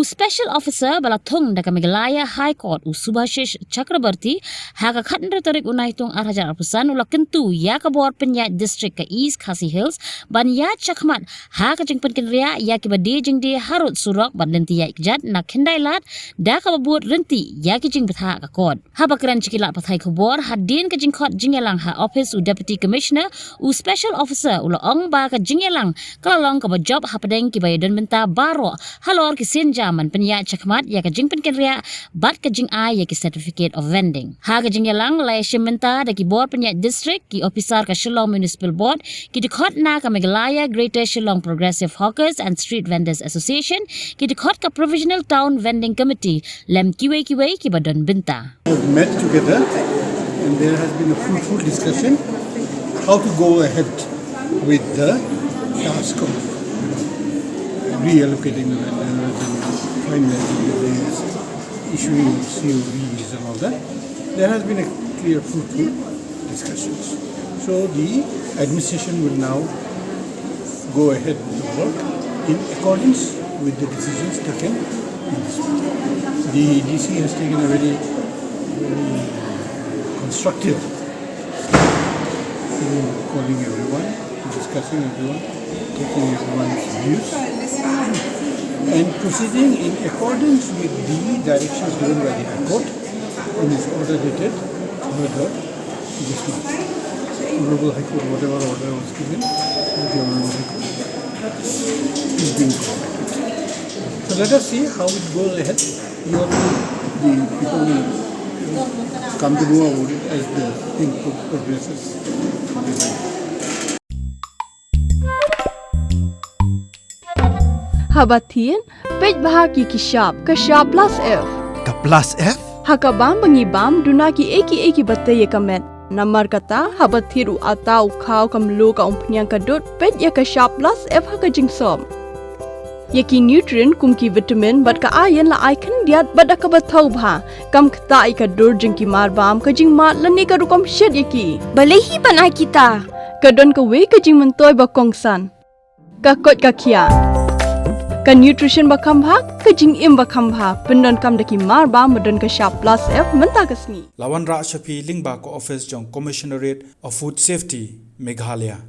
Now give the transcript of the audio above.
special officer balathung da Meghalaya High Court Subhashish Chakrabarti haga khatndra tarik unaitung 800% ula kentu ya ka bor penyat district ka East Khasi Hills ban ya chakmat ha ka Jingpynkynriah ya ki bade jingde harut surok ban lenti ya ikjat na kendailat da ka babut renti ya ki jing Bthah ka court ha bakran chikila pathai khobor hadin ka jingkhot jingelang ha office u deputy commissioner u special officer ula ong ba ka jingelang kalalong ka job ha padeng ki bayadon benta baro halor ki sinjaman penya chakmat ya ka Jingpynkynriah bat ka jing ai ya ki certificate of vending ha ka jingelang lai shimenta da ki bor penya district ki officer ka Shillong Municipal Board ki dikhot na ka Meghalaya Greater Shillong Progressive Hawkers and Street Vendors Association ki dikhot ka Provisional Town Vending Committee lem kiwe ki badon benta have met together and there has been a fruitful discussion how to go ahead with the task of reallocating the vendors and finalizing the days, issuing COVs and all that. There has been a clear fruitful discussions. So the administration will now go ahead with the work in accordance with the decisions taken in this meeting. The DC has taken a very constructive in calling everyone, discussing everyone, taking everyone's views, and proceeding in accordance with the directions given by the High Court in its order dated 3rd of this month. Honorable High Court, whatever order was given, the Honorable High Court is being completed. So let us see how it goes ahead. The people will come to know about it as the thing progresses. Habatin, pej bahagi kishap, kashap plus F. Ka plus F? Hakabam bangibam dunaki eki batay kamet. Namar kata habathiru atau kau kamlu ka umpnyang kadut pej ya kashap plus F haka jingsom. Yaki nutrient kumki vitamin bat ka ayan la icon diat bada ka bathau bha kam kta ka dur jingki marbam ka jing mat lani ka rukom shed yaki. Balehi panai kita. Kadon ka we ka jing mentoy ba kongsan. Ka kot ka kia. Ka nutrition ba khambha ka jing im ba khambha pendon kam daki mar ba madon ka sharp plus F menta kasni Lawan Ra Shafi Lingba ko office jong commissionerate of food safety Meghalaya